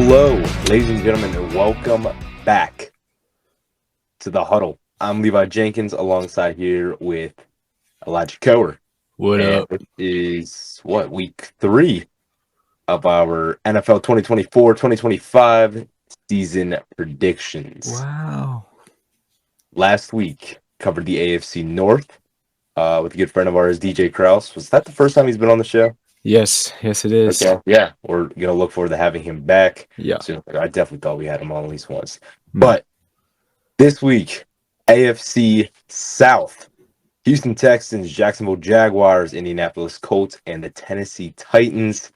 Hello, ladies and gentlemen, and welcome back to the Huddle. I'm Levi Jenkins alongside here with Elijah Coer. What And up? it is, week 3 of our NFL 2024-2025 season predictions. Wow. Last week, covered the AFC North with a good friend of ours, DJ Krause. Was that the first time he's been on the show? Yes, it is. Okay, yeah, we're going to look forward to having him back. Yeah. So I definitely thought we had him on at least once. Hmm. But this week, AFC South, Houston Texans, Jacksonville Jaguars, Indianapolis Colts, and the Tennessee Titans.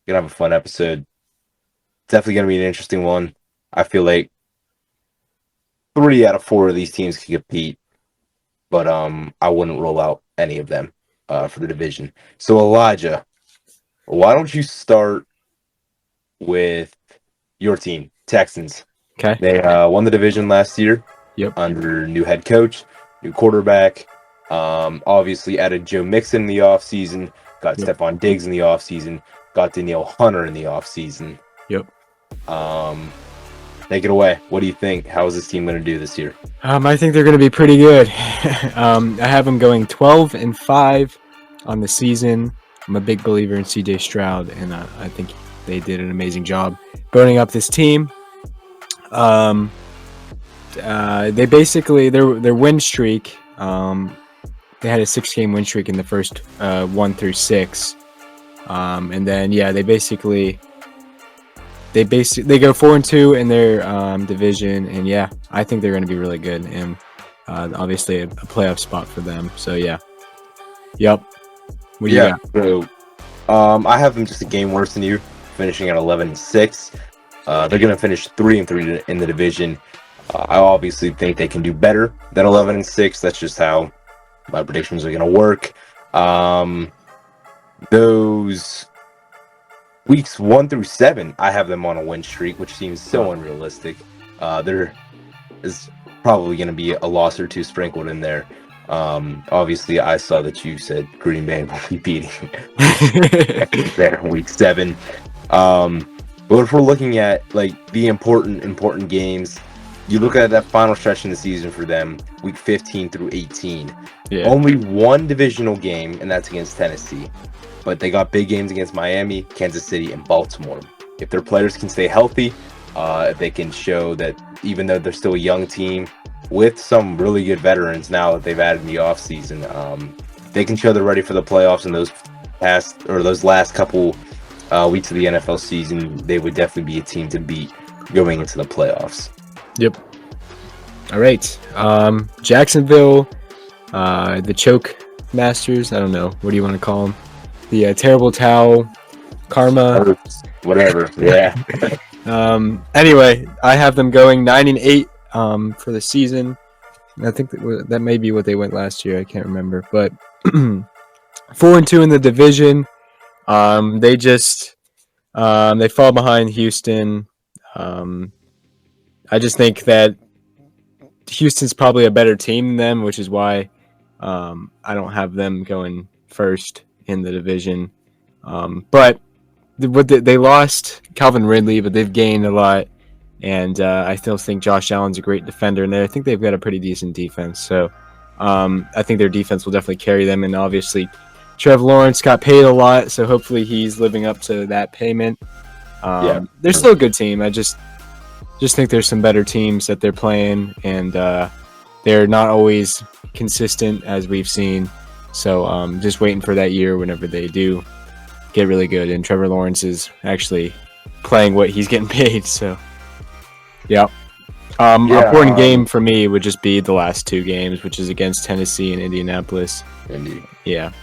Gonna have a fun episode. Definitely gonna be an interesting one. I feel like 3 out of 4 of these teams can compete, but I wouldn't rule out any of them for the division. So Elijah, why don't you start with your team, Texans? Okay. They won the division last year. Yep. Under new head coach, new quarterback. Obviously added Joe Mixon in the offseason, got Yep. Stephon Diggs in the offseason, got Danielle Hunter in the offseason. Yep. Take it away. What do you think? How is this team going to do this year? I think they're going to be pretty good. I have them going 12-5 on the season. I'm a big believer in CJ Stroud, and I think they did an amazing job building up this team. They basically their win streak. They had a 6-game win streak in the first 1 through 6, and then they go 4-2 in their division, and I think they're going to be really good, and obviously a playoff spot for them. So yep. What do you got? So I have them just a game worse than you, finishing at 11-6. They're going to finish 3-3 in the division. I obviously think they can do better than 11-6. That's just how my predictions are going to work. Those weeks 1 through 7, I have them on a win streak, which seems so unrealistic. There is probably going to be a loss or two sprinkled in there. Obviously, I saw that you said Green Bay will be beating there in week 7. But if we're looking at like the important games, you look at that final stretch in the season for them, week 15 through 18. Yeah. Only one divisional game, and that's against Tennessee. But they got big games against Miami, Kansas City, and Baltimore. If their players can stay healthy, if they can show that even though they're still a young team with some really good veterans now that they've added in the offseason, they can show they're ready for the playoffs in those last couple weeks of the NFL season, they would definitely be a team to beat going into the playoffs. Yep. All right. Jacksonville, the Choke Masters. I don't know. What do you want to call them? The Terrible Towel, Karma. Whatever. Yeah. Anyway, I have them going 9-8 for the season. I think that may be what they went last year. I can't remember. But 4-2 in the division. They fall behind Houston. I just think that Houston's probably a better team than them, which is why I don't have them going first in the division. But they lost Calvin Ridley, but they've gained a lot. And I still think Josh Allen's a great defender, and I think they've got a pretty decent defense. So I think their defense will definitely carry them. And obviously, Trevor Lawrence got paid a lot, so hopefully he's living up to that payment. They're still a good team. I just think there's some better teams that they're playing, and they're not always consistent as we've seen. So just waiting for that year whenever they do get really good, and Trevor Lawrence is actually playing what he's getting paid. So important game for me would just be the last 2 games, which is against Tennessee and Indianapolis. Indeed. Yeah.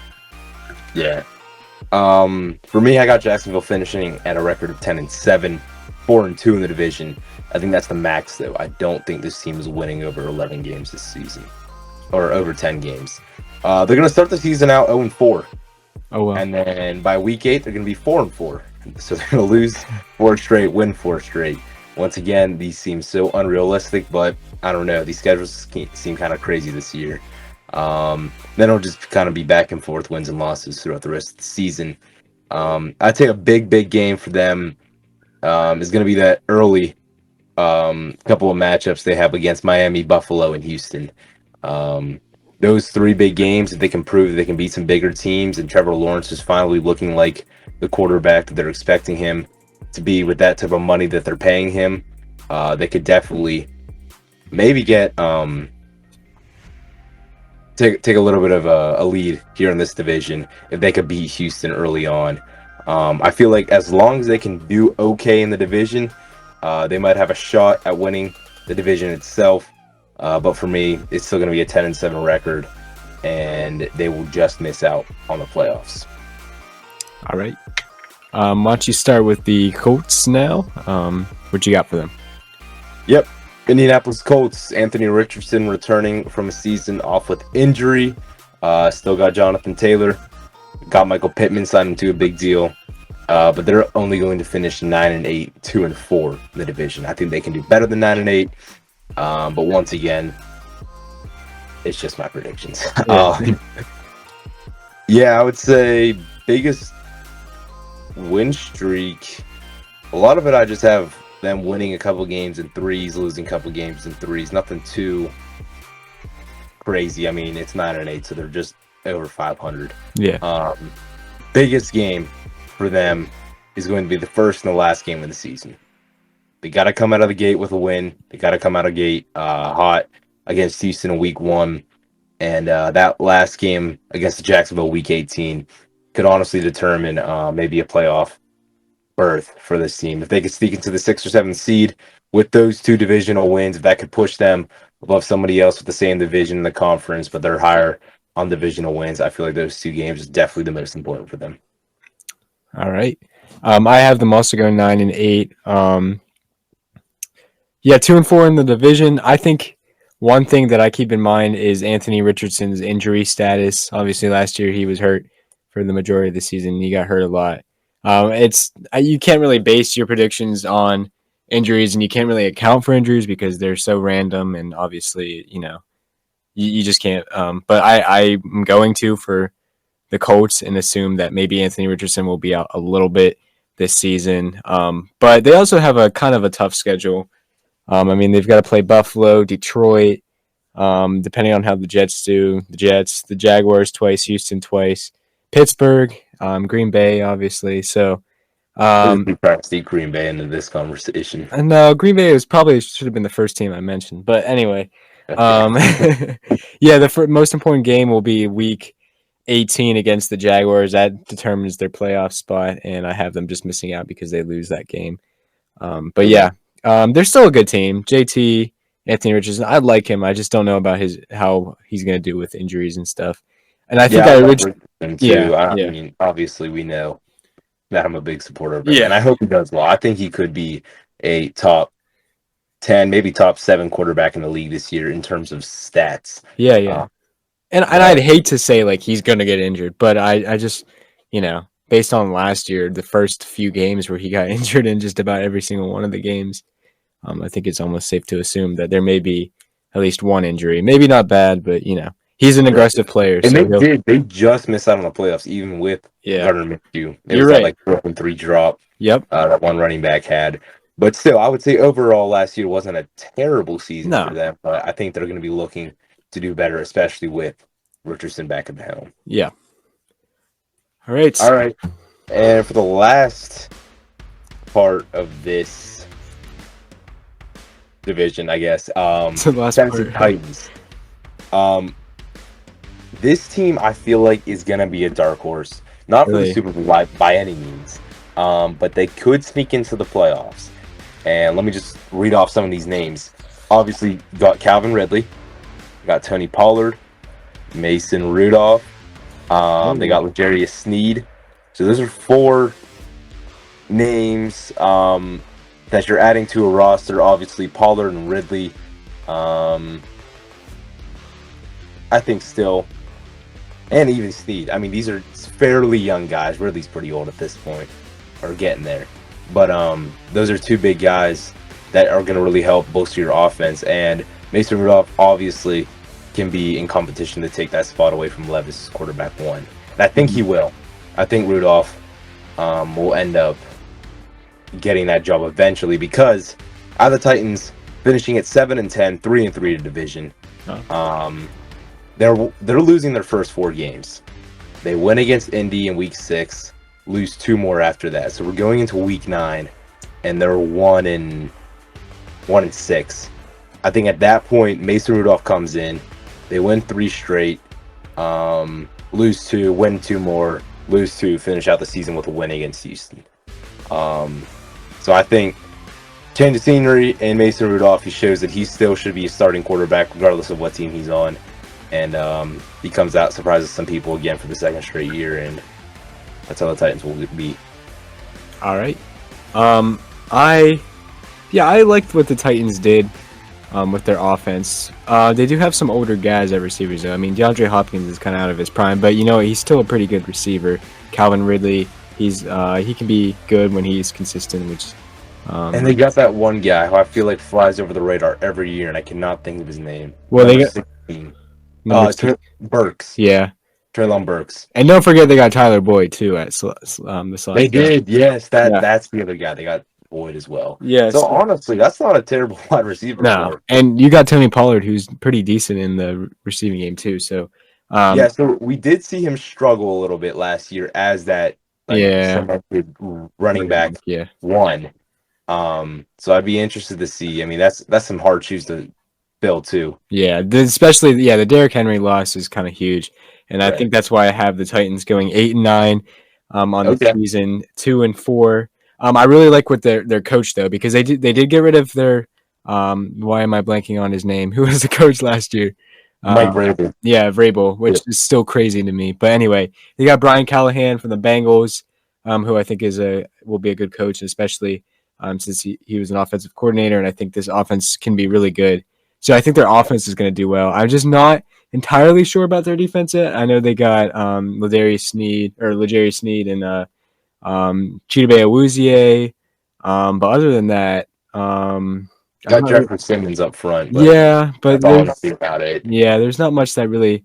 For me, I got Jacksonville finishing at a record of 10-7, 4-2 in the division. I think that's the max, though. I don't think this team is winning over 11 games this season, or over 10 games. They're going to start the season out 0-4. Oh, wow. And then by week 8, they're going to be 4-4. So they're going to lose 4 straight, win 4 straight. Once again, these seem so unrealistic, but I don't know. These schedules seem kind of crazy this year. Then it'll just kind of be back and forth wins and losses throughout the rest of the season. I'd take a big game for them is going to be that early couple of matchups they have against Miami, Buffalo, and Houston. Those three big games, if they can prove that they can beat some bigger teams, and Trevor Lawrence is finally looking like the quarterback that they're expecting him to be with that type of money that they're paying him, they could definitely maybe get take a little bit of a lead here in this division if they could beat Houston early on. I feel like as long as they can do okay in the division, they might have a shot at winning the division itself. But for me, it's still going to be a 10-7 record, and they will just miss out on the playoffs. All right. Why don't you start with the Colts now? What you got for them? Yep. Indianapolis Colts, Anthony Richardson returning from a season off with injury. Still got Jonathan Taylor. Got Michael Pittman signed him to a big deal. But they're only going to finish 9-8, 2-4 in the division. I think they can do better than 9-8. But once again, it's just my predictions. Yeah, I would say biggest win streak. A lot of it, I just have them winning a couple games in threes, losing a couple games in threes. Nothing too crazy. I mean, it's 9-8, so they're just over 500. Yeah. Biggest game for them is going to be the first and the last game of the season. They got to come out of the gate with a win. They got to come out of the gate hot against Houston in week 1. And that last game against the Jacksonville week 18 could honestly determine maybe a playoff berth for this team. If they could sneak into the 6th or 7th seed with those two divisional wins, if that could push them above somebody else with the same division in the conference, but they're higher on divisional wins, I feel like those two games is definitely the most important for them. All right. I have them also going 9-8. Yeah, 2-4 in the division. I think one thing that I keep in mind is Anthony Richardson's injury status. Obviously, last year he was hurt for the majority of the season. He got hurt a lot. You can't really base your predictions on injuries, and you can't really account for injuries because they're so random. And obviously, you just can't. But I'm going to for the Colts and assume that maybe Anthony Richardson will be out a little bit this season. But they also have a kind of a tough schedule. I mean, they've got to play Buffalo, Detroit, depending on how the Jets do. The Jets, the Jaguars twice, Houston twice, Pittsburgh, Green Bay, obviously. So, We try to sneak Green Bay into this conversation. no, Green Bay should have been the first team I mentioned. But anyway, yeah, the most important game will be week 18 against the Jaguars. That determines their playoff spot, and I have them just missing out because they lose that game. But yeah. They're still a good team. JT, Anthony Richardson, I like him. I just don't know about how he's going to do with injuries and stuff. And I think Richardson too. Yeah, I mean, obviously we know that I'm a big supporter of him, Yeah. and I hope he does well. I think he could be a top 10, maybe top 7 quarterback in the league this year in terms of stats. Yeah. And I'd hate to say like he's going to get injured, but I just, based on last year, the first few games where he got injured in just about every single one of the games, I think it's almost safe to assume that there may be at least one injury. Maybe not bad, but he's an aggressive player. And they just missed out on the playoffs, even with Gardner Minshew. You're right. That like 4-3 drop. Yep. That one running back had. But still, I would say overall last year wasn't a terrible season for them. But I think they're going to be looking to do better, especially with Richardson back at the helm. Yeah. All right. And for the last part of this division, I guess, Tennessee Titans. This team, I feel like, is going to be a dark horse. Not for the Super Bowl by any means, but they could sneak into the playoffs. And let me just read off some of these names. Obviously, you got Calvin Ridley, you got Tony Pollard, Mason Rudolph. They got L'Jarius Sneed. So those are 4 names that you're adding to a roster. Obviously, Pollard and Ridley. I think still, and even Sneed. I mean, these are fairly young guys. Ridley's pretty old at this point, or getting there. But those are 2 big guys that are going to really help bolster your offense. And Mason Rudolph obviously can be in competition to take that spot away from Levis, quarterback 1. And I think he will. I think Rudolph will end up getting that job eventually, because out of the Titans finishing at 7-10, 3-3 to division. They're losing their first 4 games. They win against Indy in week 6, lose 2 more after that. So we're going into week 9, and they're 1-6. I think at that point, Mason Rudolph comes in. They win 3 straight, lose 2, win 2 more, lose 2, finish out the season with a win against Houston. So I think change of scenery, and Mason Rudolph, he shows that he still should be a starting quarterback regardless of what team he's on. And he comes out, surprises some people again for the 2nd straight year, and that's how the Titans will be. All right. I liked what the Titans did with their offense. They do have some older guys at receivers, though. I mean, DeAndre Hopkins is kind of out of his prime, but he's still a pretty good receiver. Calvin Ridley, he can be good when he's consistent, which. And they got that one guy who I feel like flies over the radar every year, and I cannot think of his name. Well, they got 16. Burks. Yeah. Treylon Burks. And don't forget they got Tyler Boyd, too, at the slot. They did, yes. That's the other guy. They got Boyd as well. Yeah. So honestly, that's not a terrible wide receiver. No. And you got Tony Pollard, who's pretty decent in the receiving game, too. So, so we did see him struggle a little bit last year as that running back one. So I'd be interested to see. I mean, that's some hard shoes to fill too. Yeah, especially the Derrick Henry loss is kind of huge, and I think that's why I have the Titans going 8-9 on the season, 2-4. I really like what their coach though, because they did get rid of their why am I blanking on his name? Who was the coach last year? Mike Vrabel. Yeah, Vrabel, which is still crazy to me. But anyway, they got Brian Callahan from the Bengals, who I think will be a good coach, especially. Since he was an offensive coordinator, and I think this offense can be really good. So I think their offense is going to do well. I'm just not entirely sure about their defense yet. I know they got L'Jarius Sneed and Chidobe Awuzie. But other than that, got Jefferson Simmons up front. But there's there's not much that really,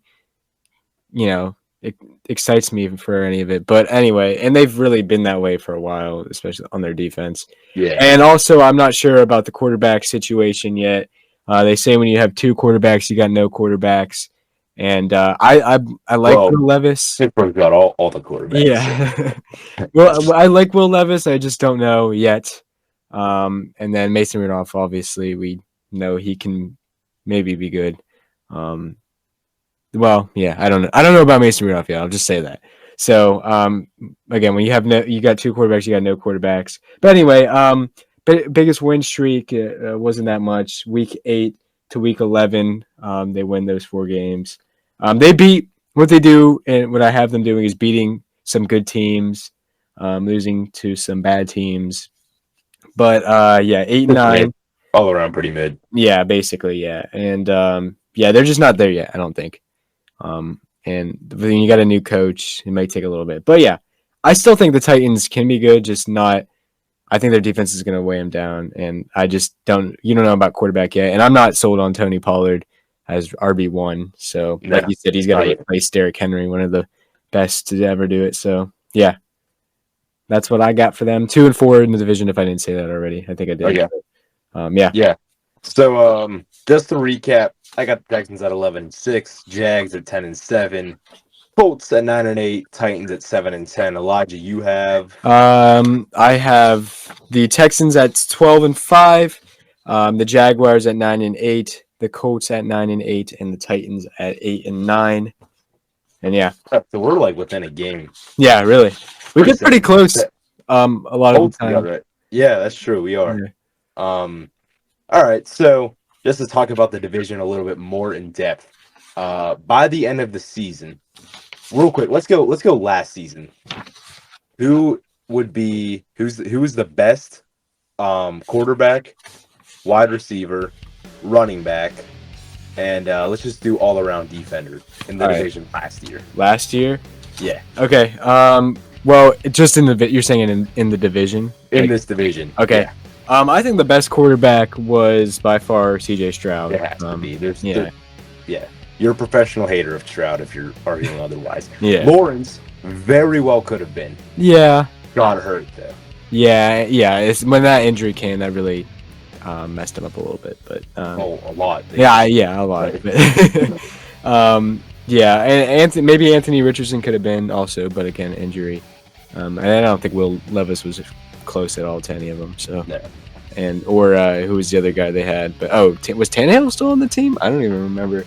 it excites me for any of it. But anyway, and they've really been that way for a while, especially on their defense. Yeah. And also, I'm not sure about the quarterback situation yet. They say when you have 2 quarterbacks, you got no quarterbacks. And I like Will Levis. Pittsburgh's got all the quarterbacks. Yeah. Well, I like Will Levis. I just don't know yet. And then Mason Rudolph, obviously, we know he can maybe be good. Well, yeah, I don't know about Mason Rudolph yet. I'll just say that. So, again, when you got 2 quarterbacks, you got no quarterbacks. But anyway, biggest win streak wasn't that much. Week 8 to week 11, they win those 4 games. They beat what they do, and what I have them doing is beating some good teams, losing to some bad teams. But 8-9, all around pretty mid. Yeah, basically, yeah, and they're just not there yet. I don't think. And when you got a new coach, it might take a little bit. But yeah, I still think the Titans can be good, just not. I think their defense is going to weigh them down, and I just don't. You don't know about quarterback yet, and I'm not sold on Tony Pollard as RB1. So, like you said, he's got to replace Derrick Henry, one of the best to ever do it. So, yeah, that's what I got for them. 2-4 in the division. If I didn't say that already, I think I did. Yeah. So, just to recap, I got the Texans at 11-6, Jags at 10-7, Colts at 9-8, Titans at 7-10. Elijah, you have? I have the Texans at 12-5, the Jaguars at 9-8, the Colts at 9-8, and the Titans at 8-9. And yeah, so we're like within a game. Yeah, really, we get pretty close. A lot of the time. Right. Yeah, that's true. We are. Yeah. All right, so just to talk about the division a little bit more in depth, by the end of the season, real quick, let's go last season. Who was the best quarterback, wide receiver, running back, and let's just do all around defender in the division last year. Last year? Yeah. Okay. Well, just you're saying in the division? In this division. Okay. Yeah. I think the best quarterback was by far C.J. Stroud. It has to be. You're a professional hater of Stroud if you're arguing otherwise. Yeah. Lawrence very well could have been. Yeah. Got hurt though. Yeah. It's when that injury came that really messed him up a little bit. But Oh, a lot. yeah, a lot. Right. But yeah, and maybe Anthony Richardson could have been also, but again, injury. And I don't think Will Levis was close at all to any of them. So No. and or who was the other guy they had? But was Tannehill still on the team? I don't even remember.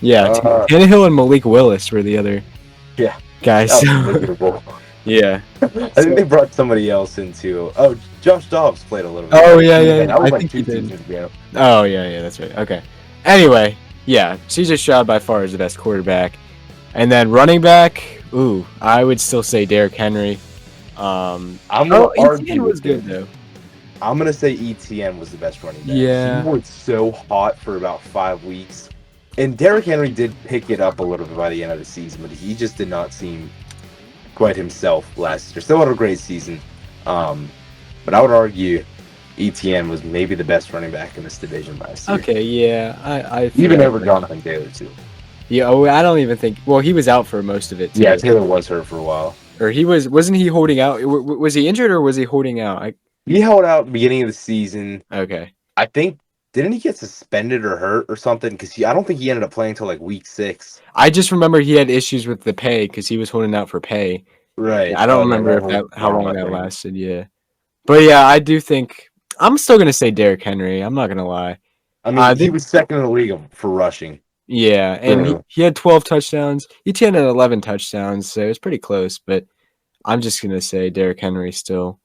Yeah, Tannehill and Malik Willis were the other Yeah. guys. That was miserable. Yeah. I think they brought somebody else into. Oh, Josh Dobbs played a little bit. Oh yeah. That was I like think he 2 did. seasons ago. Oh yeah, that's right. Okay. Anyway, yeah, CJ Stroud by far is the best quarterback, and then running back. Ooh, I would still say Derrick Henry. I'm gonna argue Etienne was with good him. though. I'm gonna say ETN was the best running back. Yeah. He was so hot for about 5 weeks, and Derrick Henry did pick it up a little bit by the end of the season, but he just did not seem quite himself last year. Still had a great season, but I would argue ETN was maybe the best running back in this division last year. Okay, yeah, I Even over Jonathan Taylor too. Yeah, I don't even think. Well, he was out for most of it too. Yeah, Taylor was hurt for a while. Or wasn't he holding out? Was he injured or was he holding out? He held out at the beginning of the season. Okay. I think didn't he get suspended or hurt or something? Because I don't think he ended up playing until like week 6. I just remember he had issues with the pay because he was holding out for pay. Right. I don't remember how long that lasted. Yeah, but yeah, I do think I'm still gonna say Derrick Henry. I'm not gonna lie. I mean, he was second in the league for rushing. Yeah, and he had 12 touchdowns. ETN had 11 touchdowns, so it was pretty close. But I'm just gonna say Derrick Henry still.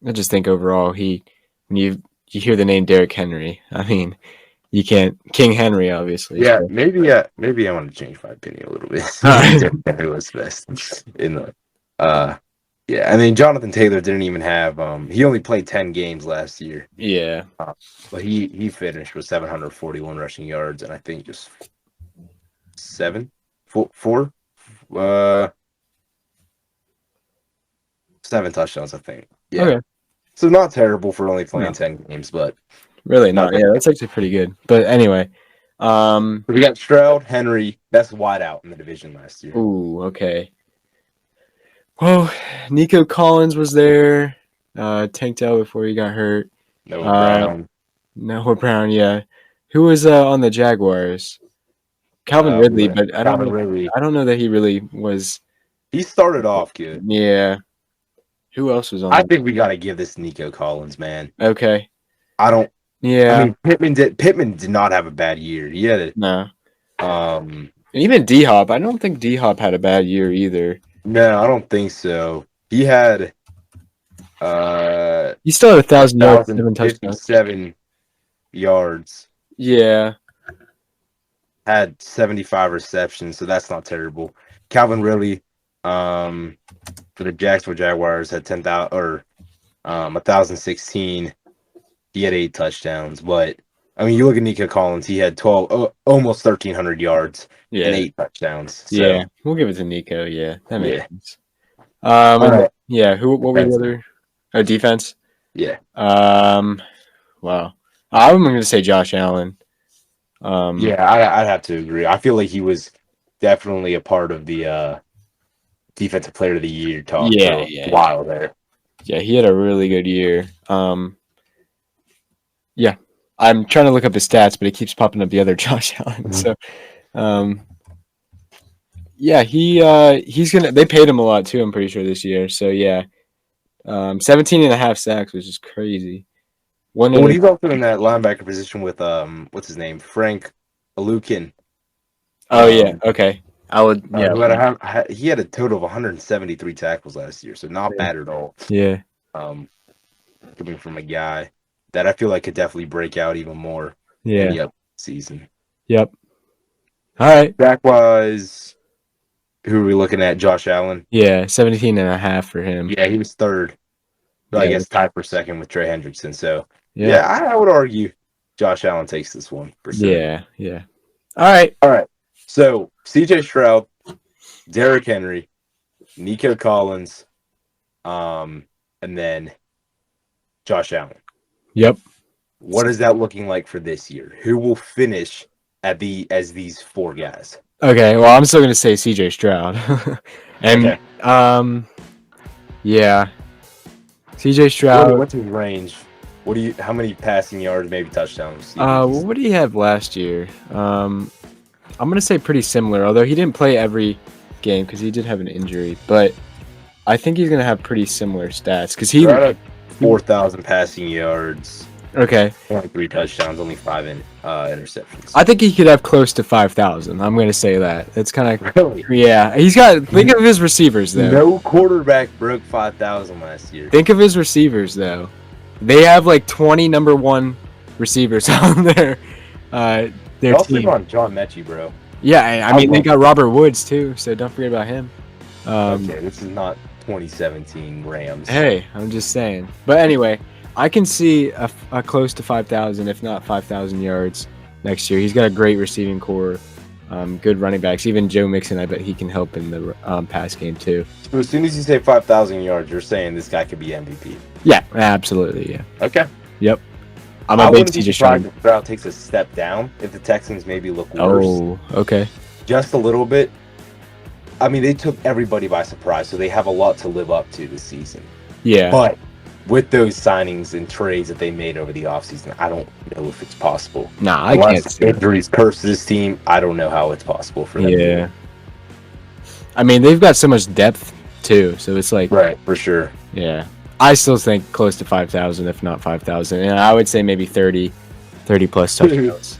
I just think overall when you hear the name Derrick Henry, I mean, you can't King Henry obviously. Yeah, so. maybe I want to change my opinion a little bit. Derrick Henry was best in the yeah. I mean, Jonathan Taylor didn't even have he only played 10 games last year. Yeah. But he finished with 741 rushing yards and I think just 7 touchdowns, I think. Yeah. Okay. So not terrible for only playing 10 games, but really not. Yeah, that's actually pretty good. But anyway, we got Stroud, Henry, best wideout in the division last year. Ooh, okay. Well, Nico Collins was there, tanked out before he got hurt. Noah Brown, yeah. Who was on the Jaguars? Calvin Ridley, but I don't know that he really was. He started off good. Yeah. Who else was on? I think we got to give this Nico Collins, man. Okay. I don't. Yeah. I mean, Pittman did not have a bad year. He had it. No. And even D-Hop, I don't think D-Hop had a bad year either. No, I don't think so. He had. He still had 1,000 yards, 7 yards. Yeah. Had 75 receptions, so that's not terrible. Calvin Ridley, for the Jacksonville Jaguars, had 10,000 or 1,016. He had 8 touchdowns, but I mean, you look at Nico Collins, he had 12, almost 1,300 yards and 8 touchdowns. So. Yeah, we'll give it to Nico. Yeah, that makes sense. Right. Yeah, what were the other? Oh, defense. Yeah. Wow. I'm going to say Josh Allen. Yeah, I'd have to agree. I feel like he was definitely a part of the defensive player of the year talk for a while there. Yeah, he had a really good year. Yeah, I'm trying to look up his stats, but it keeps popping up the other Josh Allen. So, yeah, he's gonna. They paid him a lot too. I'm pretty sure this year. So yeah, 17.5 sacks, which is crazy. Well, he's also in that linebacker position with what's his name, Frank Alukin. Oh yeah, okay. I would. Yeah, he had a total of 173 tackles last year, so not bad at all. Yeah. Coming from a guy that I feel like could definitely break out even more. Yeah. In the season. Yep. All right. Back-wise, who are we looking at? Josh Allen. Yeah, 17.5 for him. Yeah, he was third. So I guess tied for second with Trey Hendrickson. So yeah, I would argue Josh Allen takes this one for sure. Yeah. All right. So CJ Stroud, Derrick Henry, Nico Collins, and then Josh Allen. Yep. What is that looking like for this year? Who will finish as these 4 guys? Okay, well, I'm still going to say CJ Stroud. And Yeah. CJ What, Stroud. what's his range? How many passing yards, maybe touchdowns? Do you think Well, what did he have last year? I'm gonna say pretty similar. Although he didn't play every game because he did have an injury, but I think he's gonna have pretty similar stats because he. Right at 4,000 passing yards, Okay. 23 touchdowns, only 5 interceptions. I think he could have close to 5,000. I'm gonna say that. It's kind of Really? yeah. He's got. Think of his receivers though. No quarterback broke 5,000 last year. Think of his receivers though. They have like 20 number one receivers on their Also team. on John Mechie, bro. Yeah, I mean they got Robert Woods too, so don't forget about him. Okay, this is not 2017 Rams. Hey, I'm just saying. But anyway, I can see a close to 5,000, if not 5,000 yards next year. He's got a great receiving core, good running backs. Even Joe Mixon, I bet he can help in the pass game too. So as soon as you say 5,000 yards, you're saying this guy could be MVP. Yeah, absolutely. Yeah. Okay. Yep. I'm I a big wouldn't be CJ surprised Stroud. if Stroud takes a step down if the Texans maybe look worse. Oh, okay. Just a little bit. I mean, they took everybody by surprise, so they have a lot to live up to this season. Yeah. But with those signings and trades that they made over the offseason, I don't know if it's possible. Nah, I Unless can't see it. injuries curse this team, I don't know how it's possible for them. Yeah. I mean, they've got so much depth too, so it's like, Right, for sure. yeah. I still think close to 5,000, if not 5,000. And I would say maybe 30 plus touchdowns.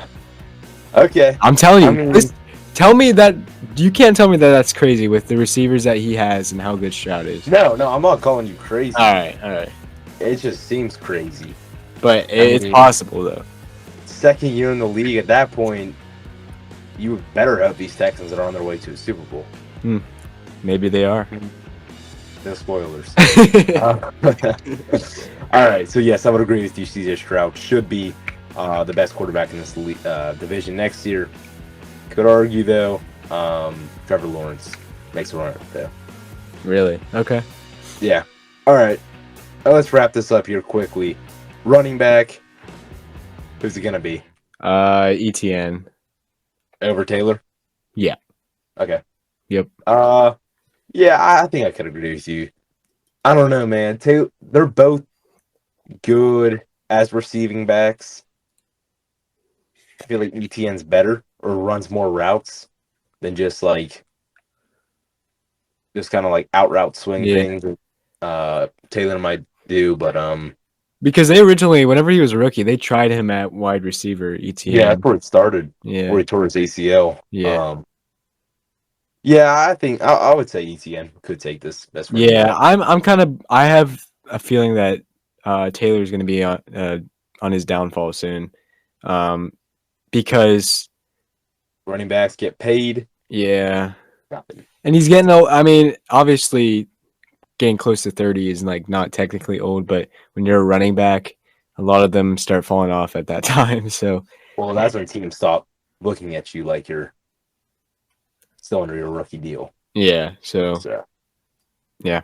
Okay. I'm telling you, I mean- tell me that you can't tell me that that's crazy with the receivers that he has and how good Stroud is. No, I'm not calling you crazy. All right. It just seems crazy. But it's mean- possible though. Second year in the league, at that point, you better hope these Texans are on their way to a Super Bowl. Maybe they are. No spoilers. All right, so yes, I would agree with you. CJ Stroud should be the best quarterback in this division next year. Could argue though, Trevor Lawrence makes a run at it though. Really? Okay. Yeah. All right. Let's wrap this up here quickly. Running back. Who's it gonna be? ETN. Over Taylor? Yeah. Okay. Yep. Yeah, I think I could agree with you. I don't know, man. They're both good as receiving backs. I feel like ETN's better or runs more routes than just kind of like out route swing things. Taylor might do, but Because they originally, whenever he was a rookie, they tried him at wide receiver, ETN. yeah, that's where it started. Yeah. Where he tore his ACL. Yeah. Yeah, I think I would say ETN could take this best. Yeah, I have a feeling that Taylor's going to be on his downfall soon, because running backs get paid. Yeah, Nothing. and he's getting old. I mean, obviously, getting close to 30 is like not technically old, but when you're a running back, a lot of them start falling off at that time. So, well, that's when teams stop looking at you like you're still under your rookie deal. Yeah. So yeah.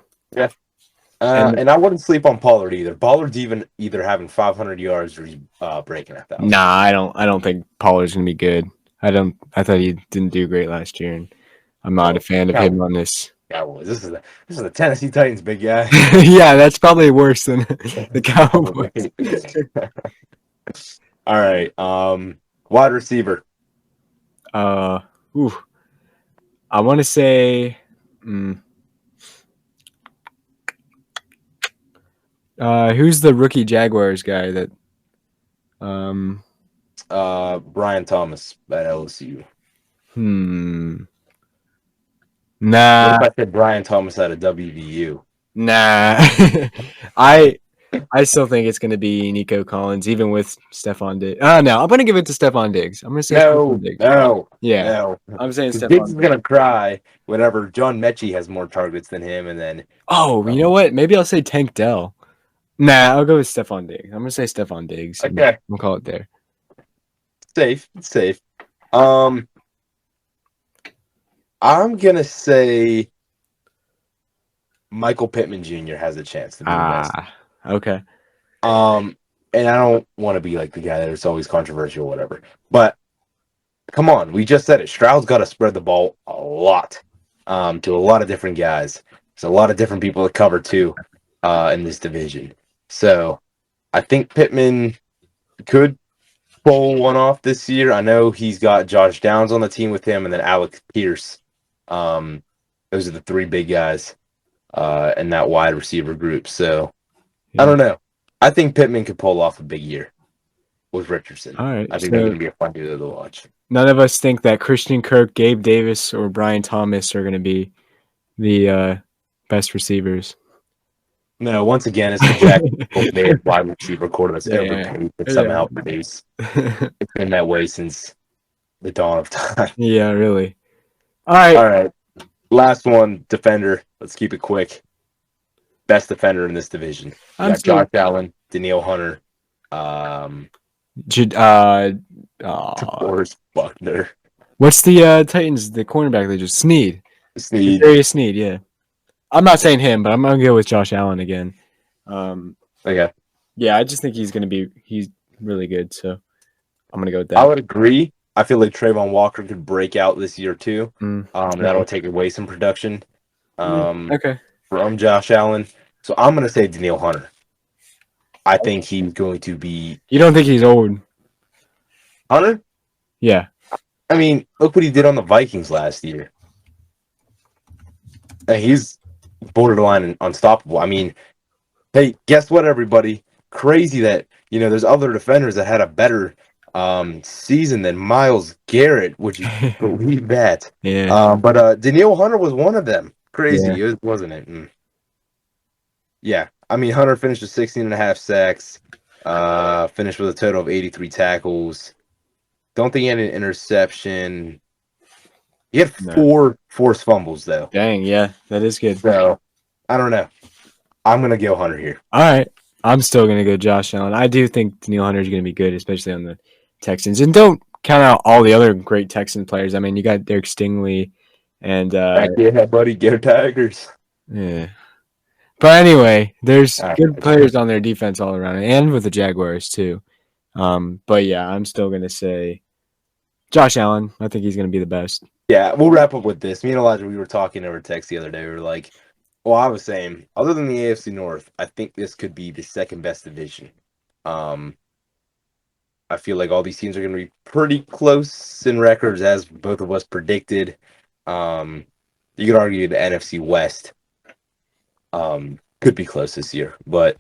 And- And I wouldn't sleep on Pollard either. Pollard's either having 500 yards or he's breaking 1,000. Nah, I don't think Pollard's gonna be good. I thought he didn't do great last year, and I'm not a fan of him on this. Cowboys. This is the Tennessee Titans, big guy. Yeah, that's probably worse than the Cowboys. All right. Wide receiver. I want to say, who's the rookie Jaguars guy that? Brian Thomas at LSU. Nah. What if I said Brian Thomas at a WVU? Nah. I still think it's going to be Nico Collins, even with Stephon Diggs. No, I'm going to give it to Stephon Diggs. I'm going to say Stephon Diggs. Yeah. No. I'm saying Stephon Diggs is going to cry whenever John Mechie has more targets than him, and then... Oh, you know what? Maybe I'll say Tank Dell. Nah, I'll go with Stephon Diggs. I'm going to say Stephon Diggs. Okay. We'll call it there. It's safe. I'm gonna say Michael Pittman Jr. has a chance to be the best. Okay. And I don't want to be like the guy that's always controversial or whatever. But come on, we just said it. Stroud's got to spread the ball a lot to a lot of different guys. There's a lot of different people to cover too in this division. So I think Pittman could pull one off this year. I know he's got Josh Downs on the team with him, and then Alex Pierce. Those are the three big guys in that wide receiver group. So I don't know. I think Pittman could pull off a big year with Richardson. All right. I think they're going to be a fun duo to watch. None of us think that Christian Kirk, Gabe Davis, or Brian Thomas are going to be the best receivers. No, once again, it's the Jacksonville wide receiver core that's overpaid but somehow produce. It's been that way since the dawn of time. Yeah, really. All right. Last one, defender. Let's keep it quick. Best defender in this division. You got Josh Allen, Danielle Hunter, DeForest Buckner. What's the Titans, the cornerback they just Snead. Darius Snead, yeah. I'm not saying him, but I'm gonna go with Josh Allen again. Okay. Yeah, I just think he's really good, so I'm gonna go with that. I would agree. I feel like Trayvon Walker could break out this year too. That'll take away some production. From Josh Allen. So I'm gonna say Danielle Hunter. I think he's going to be. You don't think he's old? Hunter? Yeah. I mean, look what he did on the Vikings last year. And he's borderline unstoppable. I mean, hey, guess what, everybody? Crazy that, there's other defenders that had a better season than Myles Garrett. Would you believe that? Yeah. But Danielle Hunter was one of them. Crazy, wasn't it? Yeah. I mean, Hunter finished with 16.5 sacks, finished with a total of 83 tackles. Don't think he had an interception. He had 4 forced fumbles, though. Dang, yeah, that is good. So, I don't know. I'm going to go Hunter here. All right. I'm still going to go Josh Allen. I do think Danielle Hunter is going to be good, especially on the Texans. And don't count out all the other great Texan players. I mean, you got Derek Stingley and... yeah, buddy. Go Tigers. Yeah. But anyway, there's good players on their defense all around, and with the Jaguars, too. But, yeah, I'm still going to say Josh Allen. I think he's going to be the best. Yeah, we'll wrap up with this. Me and Elijah, we were talking over text the other day. We were like, well, I was saying, other than the AFC North, I think this could be the second best division. I feel like all these teams are going to be pretty close in records, as both of us predicted. You could argue the NFC West could be close this year, but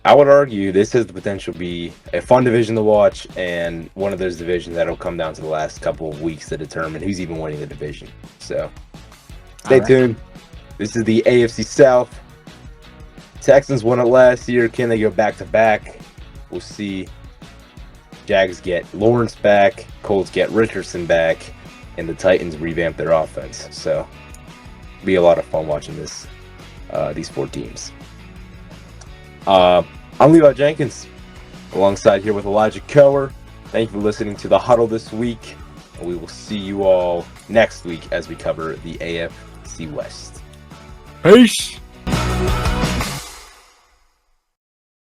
I would argue this has the potential to be a fun division to watch, and one of those divisions that'll come down to the last couple of weeks to determine who's even winning the division. So stay tuned. This is the AFC South. Texans won it last year. Can they go back-to-back? We'll see. Jags get Lawrence back. Colts get Richardson back. And the Titans revamp their offense. So it'll be a lot of fun watching these 4 teams. I'm Levi Jenkins, alongside here with Elijah Coer. Thank you for listening to the Huddle this week. And we will see you all next week as we cover the AFC West. Peace.